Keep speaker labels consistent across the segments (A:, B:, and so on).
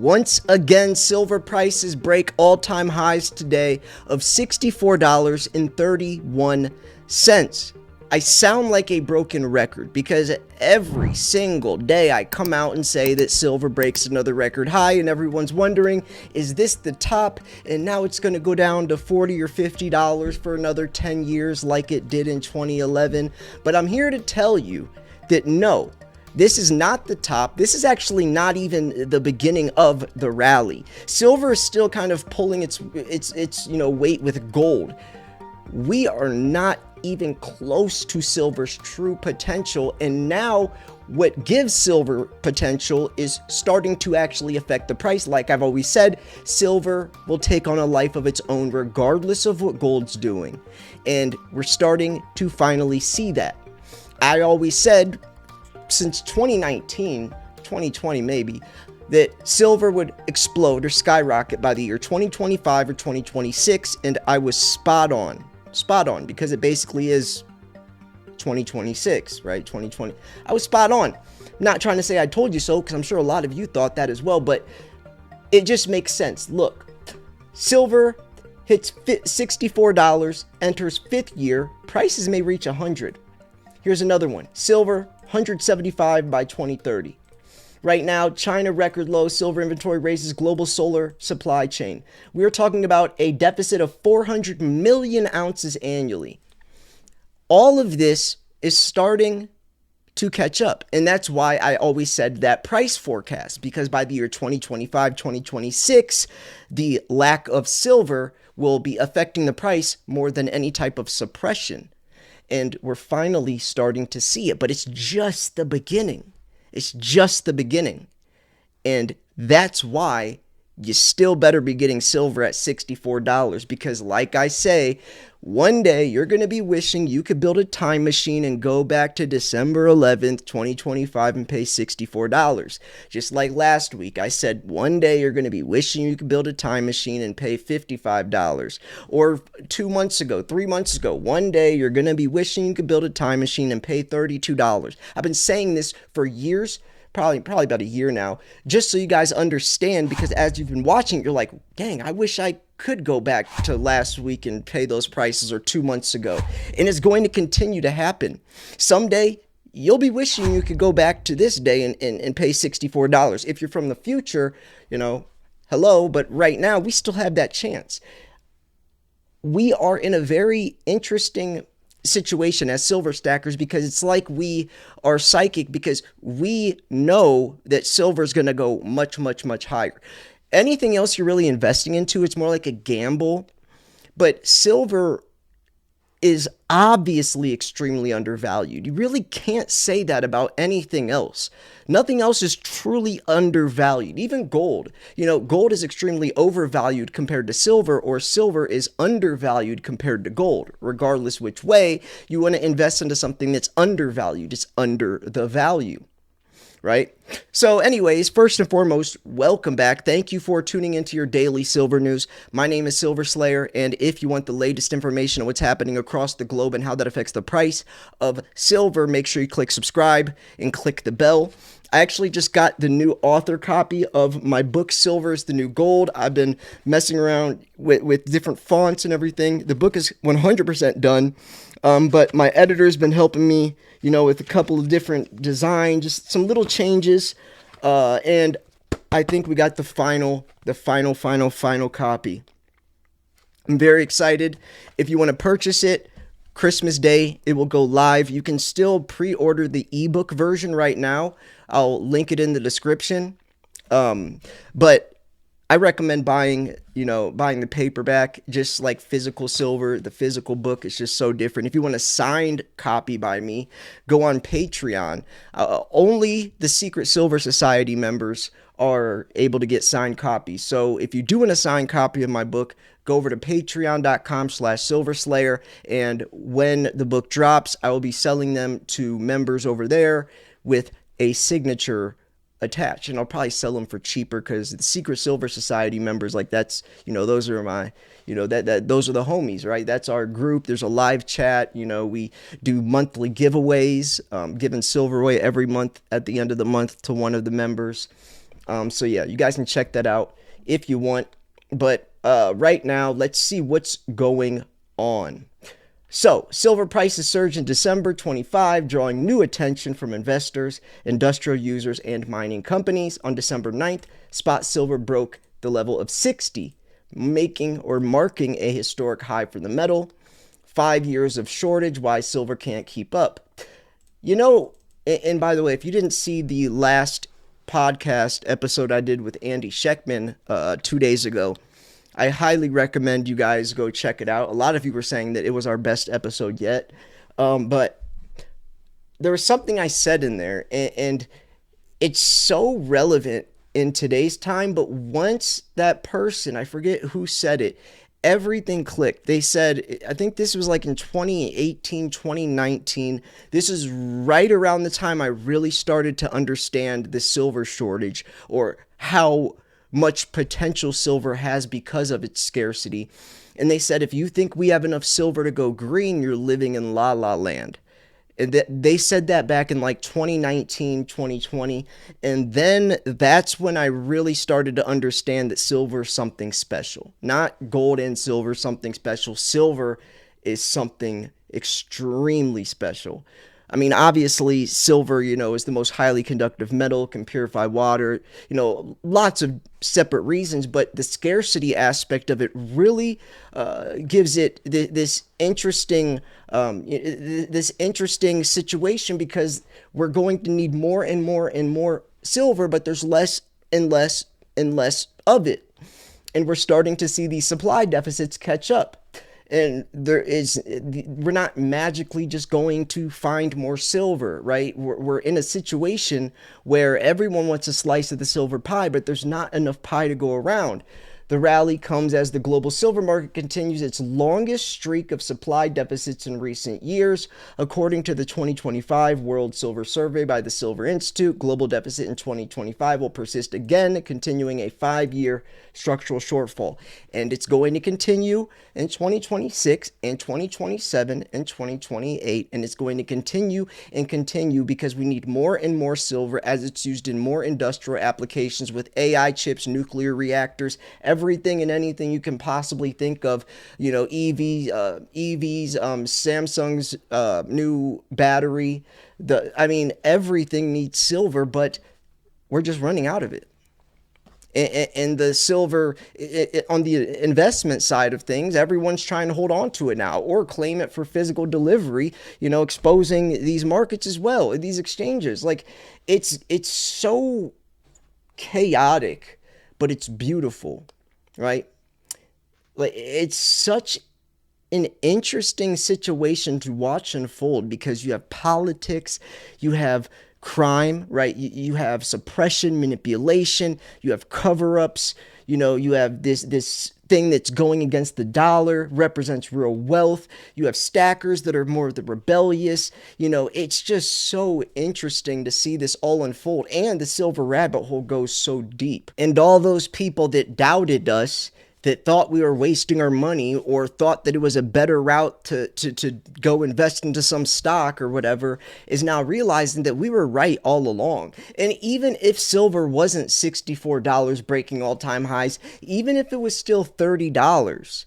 A: Once again, silver prices break all-time highs today of $64.31. I sound like a broken record because every single day I come out and say that silver breaks another record high, and everyone's wondering, is this the top? And now it's going to go down to $40 or $50 for another 10 years like it did in 2011. But I'm here to tell you that no, this is not the top. This is actually not even the beginning of the rally. Silver is still kind of pulling its weight with gold. We are not even close to silver's true potential, and now what gives silver potential is starting to actually affect the price. Like I've always said, silver will take on a life of its own regardless of what gold's doing, and we're starting to finally see that. I always said since 2019, 2020 maybe, that silver would explode or skyrocket by the year 2025 or 2026, and I was spot on because it basically is 2026, right? 2020. I was spot on. Not trying to say I told you so, because I'm sure a lot of you thought that as well, but it just makes sense. Look, silver hits $64, enters fifth year, prices may reach 100. Here's another one. Silver, 175 by 2030. Right now, China record low silver inventory raises global solar supply chain. We are talking about a deficit of 400 million ounces annually. All of this is starting to catch up. And that's why I always said that price forecast, because by the year 2025, 2026, the lack of silver will be affecting the price more than any type of suppression. And we're finally starting to see it, but it's just the beginning. It's just the beginning. And that's why you still better be getting silver at $64, because like I say, one day you're going to be wishing you could build a time machine and go back to December 11th, 2025 and pay $64. Just like last week, I said one day you're going to be wishing you could build a time machine and pay $55. Or 2 months ago, 3 months ago, one day you're going to be wishing you could build a time machine and pay $32. I've been saying this for years. Probably about a year now, just so you guys understand, because as you've been watching, you're like, dang, I wish I could go back to last week and pay those prices, or 2 months ago. And it's going to continue to happen. Someday, you'll be wishing you could go back to this day and pay $64. If you're from the future, hello, but right now, we still have that chance. We are in a very interesting situation as silver stackers, because it's like we are psychic, because we know that silver is going to go much, much, much higher. Anything else you're really investing into, it's more like a gamble. But silver is obviously extremely undervalued. You really can't say that about anything else. Nothing else is truly undervalued. Even gold. Gold is extremely overvalued compared to silver, or silver is undervalued compared to gold. Regardless which way, you want to invest into something that's undervalued. It's under the value. Right? So anyways, first and foremost, welcome back. Thank you for tuning into your daily silver news. My name is Silver Slayer, and if you want the latest information on what's happening across the globe and how that affects the price of silver, make sure you click subscribe and click the bell. I actually just got the new author copy of my book, Silver is the New Gold. I've been messing around with different fonts and everything. The book is 100% done. But my editor's been helping me, with a couple of different designs, just some little changes. And I think we got the final copy. I'm very excited. If you want to purchase it, Christmas Day, it will go live. You can still pre-order the ebook version right now. I'll link it in the description. But I recommend buying the paperback, just like physical silver. The physical book is just so different. If you want a signed copy by me, go on Patreon. Only the Secret Silver Society members are able to get signed copies. So if you do want a signed copy of my book, go over to patreon.com/silverslayer. And when the book drops, I will be selling them to members over there with a signature attached, and I'll probably sell them for cheaper, because the Secret Silver Society members, like, that's, those are my, those are the homies, right? That's our group. There's a live chat. We do monthly giveaways, giving silver away every month at the end of the month to one of the members. So yeah, you guys can check that out if you want. But right now, let's see what's going on. So, silver prices surged in December 25, drawing new attention from investors, industrial users, and mining companies. On December 9th, spot silver broke the level of 60, marking a historic high for the metal. 5 years of shortage, why silver can't keep up. You know, and by the way, if you didn't see the last podcast episode I did with Andy Scheckman 2 days ago, I highly recommend you guys go check it out. A lot of you were saying that it was our best episode yet. But there was something I said in there, and it's so relevant in today's time. But once that person, I forget who said it, everything clicked. They said, I think this was like in 2018, 2019. This is right around the time I really started to understand the silver shortage, or how much potential silver has because of its scarcity. And they said, if you think we have enough silver to go green, you're living in la la land. And they said that back in like 2019, 2020. And then that's when I really started to understand that silver is something special. Not gold and silver, something special. Silver is something extremely special. I mean, obviously, silver, is the most highly conductive metal, can purify water, lots of separate reasons, but the scarcity aspect of it really gives it this interesting situation, because we're going to need more and more and more silver, but there's less and less and less of it. And we're starting to see these supply deficits catch up. And we're not magically just going to find more silver, right? We're in a situation where everyone wants a slice of the silver pie, but there's not enough pie to go around. The rally comes as the global silver market continues its longest streak of supply deficits in recent years. According to the 2025 World Silver Survey by the Silver Institute, global deficit in 2025 will persist again, continuing a 5-year structural shortfall. And it's going to continue in 2026 and 2027 and 2028. And it's going to continue and continue because we need more and more silver as it's used in more industrial applications with AI chips, nuclear reactors, everything and anything you can possibly think of, EVs, Samsung's new battery, everything needs silver, but we're just running out of it. And the silver, on the investment side of things, everyone's trying to hold on to it now or claim it for physical delivery, exposing these markets as well, these exchanges. Like, it's so chaotic, but it's beautiful, right? Like, it's such an interesting situation to watch unfold, because you have politics, you have crime, right? You have suppression, manipulation, you have cover-ups, you have this thing that's going against the dollar, represents real wealth. You have stackers that are more of the rebellious. It's just so interesting to see this all unfold, and the silver rabbit hole goes so deep. And all those people that doubted us, that thought we were wasting our money, or thought that it was a better route to go invest into some stock or whatever, is now realizing that we were right all along. And even if silver wasn't $64 breaking all-time highs, even if it was still $30,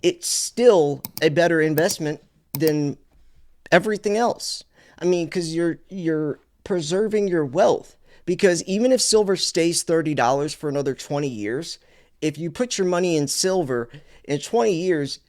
A: it's still a better investment than everything else. I mean, because you're preserving your wealth. Because even if silver stays $30 for another 20 years, if you put your money in silver in 20 years,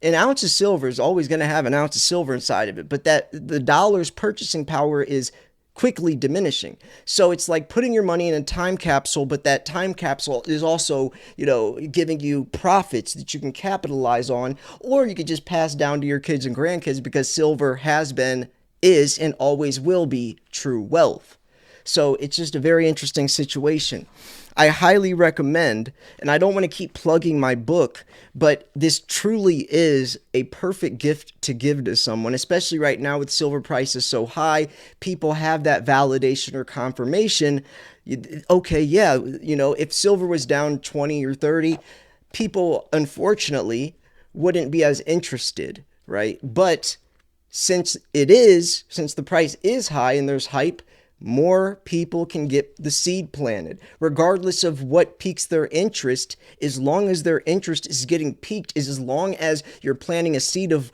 A: an ounce of silver is always going to have an ounce of silver inside of it, but that the dollar's purchasing power is quickly diminishing. So it's like putting your money in a time capsule, but that time capsule is also, giving you profits that you can capitalize on, or you could just pass down to your kids and grandkids, because silver has been, is, and always will be true wealth. So it's just a very interesting situation. I highly recommend, and I don't want to keep plugging my book, but this truly is a perfect gift to give to someone, especially right now with silver prices so high. People have that validation or confirmation. Okay, yeah, if silver was down 20 or 30, people, unfortunately, wouldn't be as interested, right? But since the price is high and there's hype, more people can get the seed planted, regardless of what piques their interest. As long as their interest is getting piqued, is as long as you're planting a seed of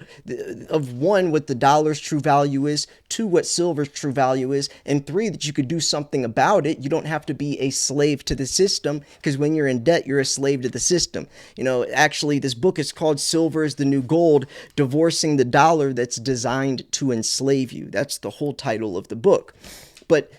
A: one, what the dollar's true value is, two, what silver's true value is, and three, that you could do something about it. You don't have to be a slave to the system, because when you're in debt, you're a slave to the system. Actually, this book is called Silver is the New Gold, Divorcing the Dollar That's Designed to Enslave You. That's the whole title of the book. But,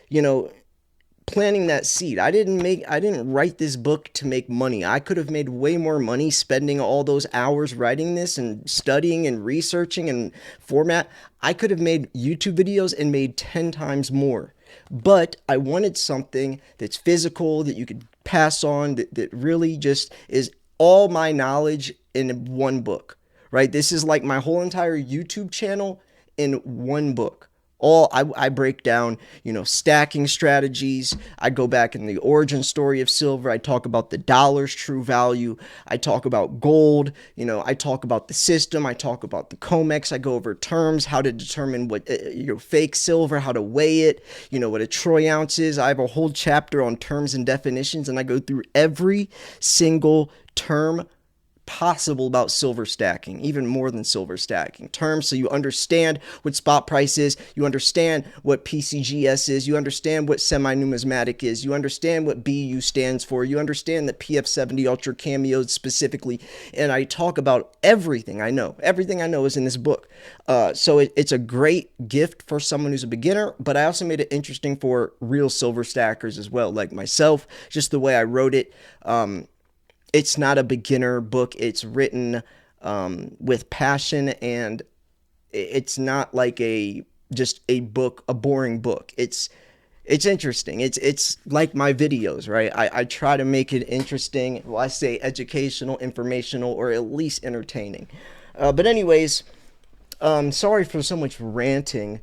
A: planting that seed. I didn't write this book to make money. I could have made way more money spending all those hours writing this and studying and researching and format. I could have made YouTube videos and made 10 times more. But I wanted something that's physical, that you could pass on, that really just is all my knowledge in one book, right? This is like my whole entire YouTube channel in one book. I break down, stacking strategies. I go back in the origin story of silver. I talk about the dollar's true value. I talk about gold. I talk about the system. I talk about the COMEX. I go over terms, how to determine what fake silver, how to weigh it, what a troy ounce is. I have a whole chapter on terms and definitions, and I go through every single term possible about silver stacking, even more than silver stacking terms, so you understand what spot price is, you understand what PCGS is, you understand what semi-numismatic is, you understand what BU stands for, you understand that PF70 Ultra Cameos specifically, and I talk about everything I know. Everything I know is in this book. So it's a great gift for someone who's a beginner, but I also made it interesting for real silver stackers as well, like myself, just the way I wrote it. It's not a beginner book. It's written with passion, and it's not like just a boring book. It's interesting. It's like my videos, right? I try to make it interesting. Well, I say educational, informational, or at least entertaining. But anyways, sorry for so much ranting.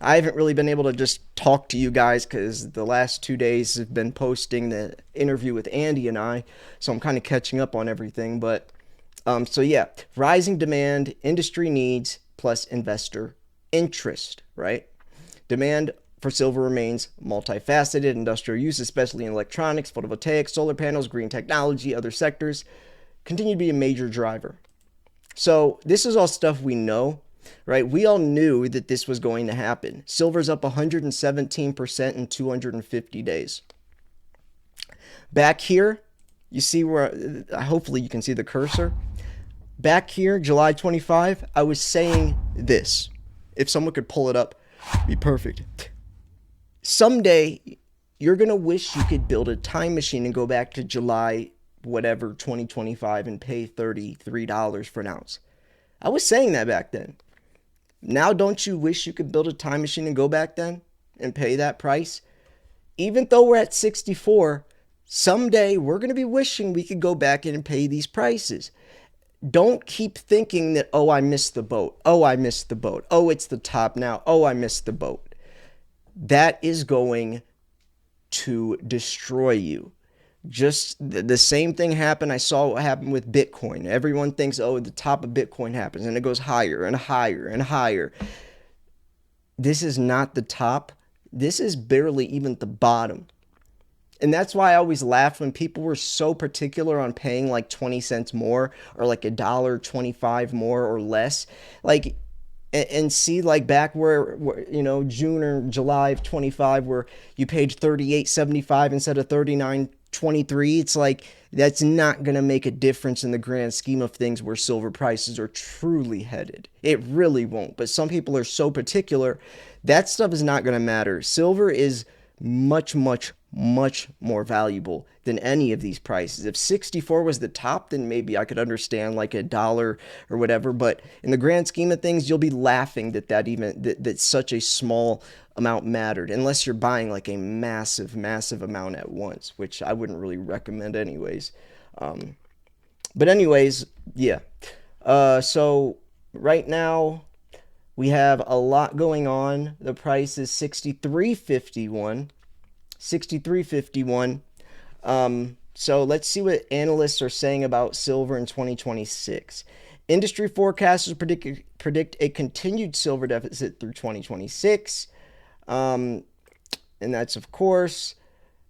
A: I haven't really been able to just talk to you guys because the last 2 days have been posting the interview with Andy and I, so I'm kind of catching up on everything. But so yeah, rising demand, industry needs, plus investor interest, right? Demand for silver remains multifaceted. Industrial use, especially in electronics, photovoltaics, solar panels, green technology, other sectors, continue to be a major driver. So this is all stuff we know. Right? We all knew that this was going to happen. Silver's up 117% in 250 days. Back here, you see where, hopefully you can see the cursor. Back here, July 25, I was saying this. If someone could pull it up, it'd be perfect. Someday, you're going to wish you could build a time machine and go back to July, whatever, 2025 and pay $33 for an ounce. I was saying that back then. Now, don't you wish you could build a time machine and go back then and pay that price? Even though we're at 64, someday we're going to be wishing we could go back in and pay these prices. Don't keep thinking that, oh, I missed the boat. Oh, I missed the boat. Oh, it's the top now. Oh, I missed the boat. That is going to destroy you. Just the same thing happened. I saw what happened with Bitcoin. Everyone thinks, oh, the top of Bitcoin happens, and it goes higher and higher and higher. This is not the top. This is barely even the bottom. And that's why I always laughed when people were so particular on paying like 20 cents more or like $1.25 more or less. Like, and see, like back where June or July of 25, where you paid $38.75 instead of $39.23. It's like, that's not going to make a difference in the grand scheme of things where silver prices are truly headed. It really won't. But some people are so particular, that stuff is not going to matter. Silver is much, much, much more valuable than any of these prices. If 64 was the top, then maybe I could understand like $1 or whatever. But in the grand scheme of things, you'll be laughing that such a small amount mattered, unless you're buying like a massive, massive amount at once, which I wouldn't really recommend anyways. But anyways, yeah. So right now we have a lot going on. The price is $63.51. $63.51. So let's see what analysts are saying about silver in 2026. Industry forecasters predict a continued silver deficit through 2026. And that's, of course,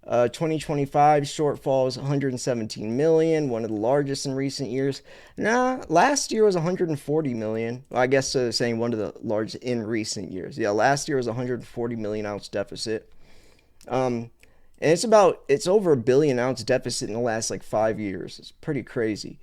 A: 2025 shortfall is 117 million, one of the largest in recent years. Nah, last year was 140 million. Well, I guess saying one of the largest in recent years. Yeah, last year was 140 million ounce deficit. And it's over a billion ounce deficit in the last like 5 years. It's pretty crazy.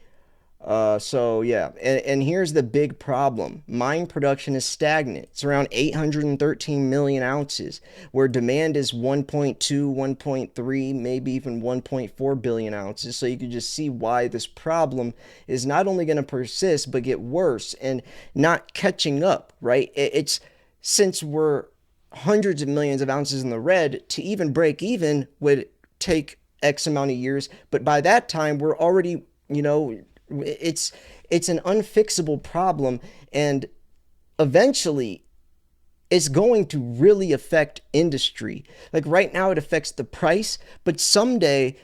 A: So yeah, and here's the big problem. Mine production is stagnant. It's around 813 million ounces, where demand is 1.2, 1.3, maybe even 1.4 billion ounces. So you can just see why this problem is not only going to persist, but get worse and not catching up, right? It's since we're hundreds of millions of ounces in the red, to even break even would take X amount of years. But by that time, we're already, it's an unfixable problem, and eventually it's going to really affect industry. Like right now it affects the price, but someday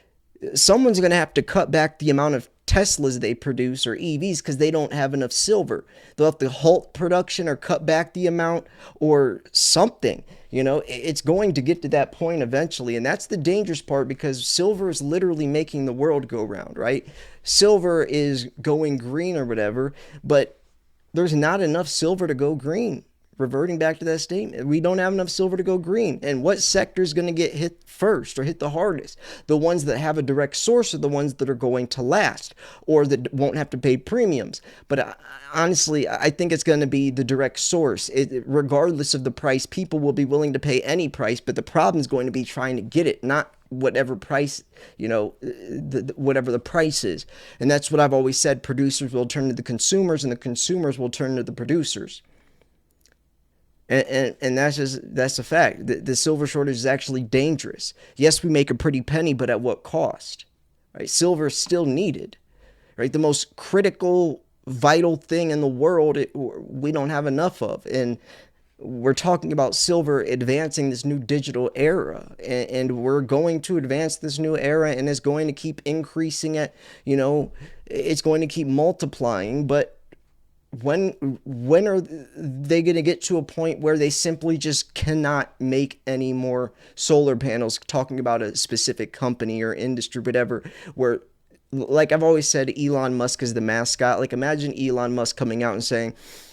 A: someone's going to have to cut back the amount of Teslas they produce or EVs because they don't have enough silver. They'll have to halt production or cut back the amount or something. It's going to get to that point eventually. And that's the dangerous part, because silver is literally making the world go round, right? Silver is going green or whatever, but there's not enough silver to go green. Reverting back to that statement, we don't have enough silver to go green. And what sector is going to get hit first or hit the hardest? The ones that have a direct source are the ones that are going to last, or that won't have to pay premiums. But honestly, I think it's going to be the direct source. Regardless of the price, people will be willing to pay any price, but the problem is going to be trying to get it, not whatever price, whatever the price is. And that's what I've always said. Producers will turn to the consumers, and the consumers will turn to the producers. And that's a fact. The silver shortage is actually dangerous. Yes, we make a pretty penny, but at what cost? Right? Silver is still needed. Right? The most critical, vital thing in the world, we don't have enough of. And we're talking about silver advancing this new digital era, and we're going to advance this new era, and it's going to keep increasing it's going to keep multiplying. But when are they going to get to a point where they simply just cannot make any more solar panels? Talking about a specific company or industry, whatever, where, like I've always said, Elon Musk is the mascot. Like, imagine Elon Musk coming out and saying,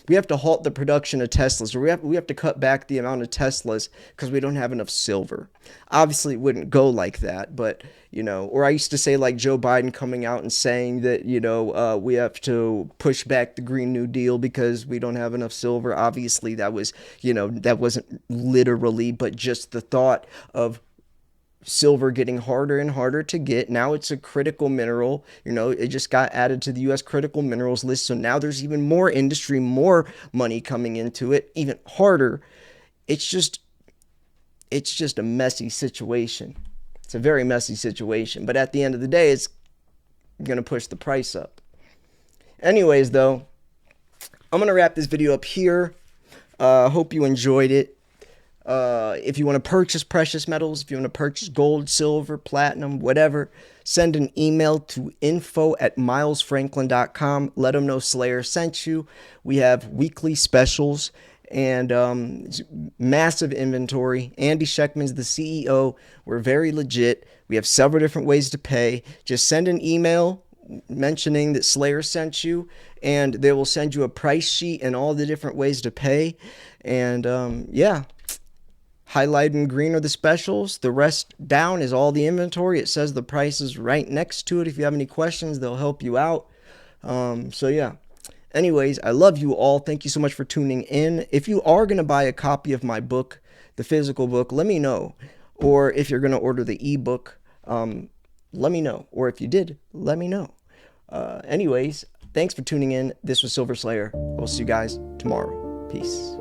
A: we have to halt the production of Teslas, or we have to cut back the amount of Teslas because we don't have enough silver. Obviously, it wouldn't go like that, but, or I used to say, like Joe Biden coming out and saying that, we have to push back the Green New Deal because we don't have enough silver. Obviously, that was, that wasn't literally, but just the thought of silver getting harder and harder to get. Now it's a critical mineral. It just got added to the U.S. critical minerals list. So now there's even more industry, more money coming into it, even harder. It's just a messy situation. It's a very messy situation. But at the end of the day, it's going to push the price up. Anyways, though, I'm going to wrap this video up here. Hope you enjoyed it. If you want to purchase precious metals, if you want to purchase gold, silver, platinum, whatever, send an email to info@milesfranklin.com. Let them know Slayer sent you. We have weekly specials and massive inventory. Andy Scheckman's the CEO. We're very legit. We have several different ways to pay. Just send an email mentioning that Slayer sent you, and they will send you a price sheet and all the different ways to pay. And yeah. Highlighted in green are the specials. The rest down is all the inventory. It says the price is right next to it. If you have any questions, they'll help you out. So yeah. Anyways, I love you all. Thank you so much for tuning in. If you are going to buy a copy of my book, the physical book, let me know. Or if you're going to order the ebook, let me know. Or if you did, let me know. Anyways, thanks for tuning in. This was Silver Slayer. We'll see you guys tomorrow. Peace.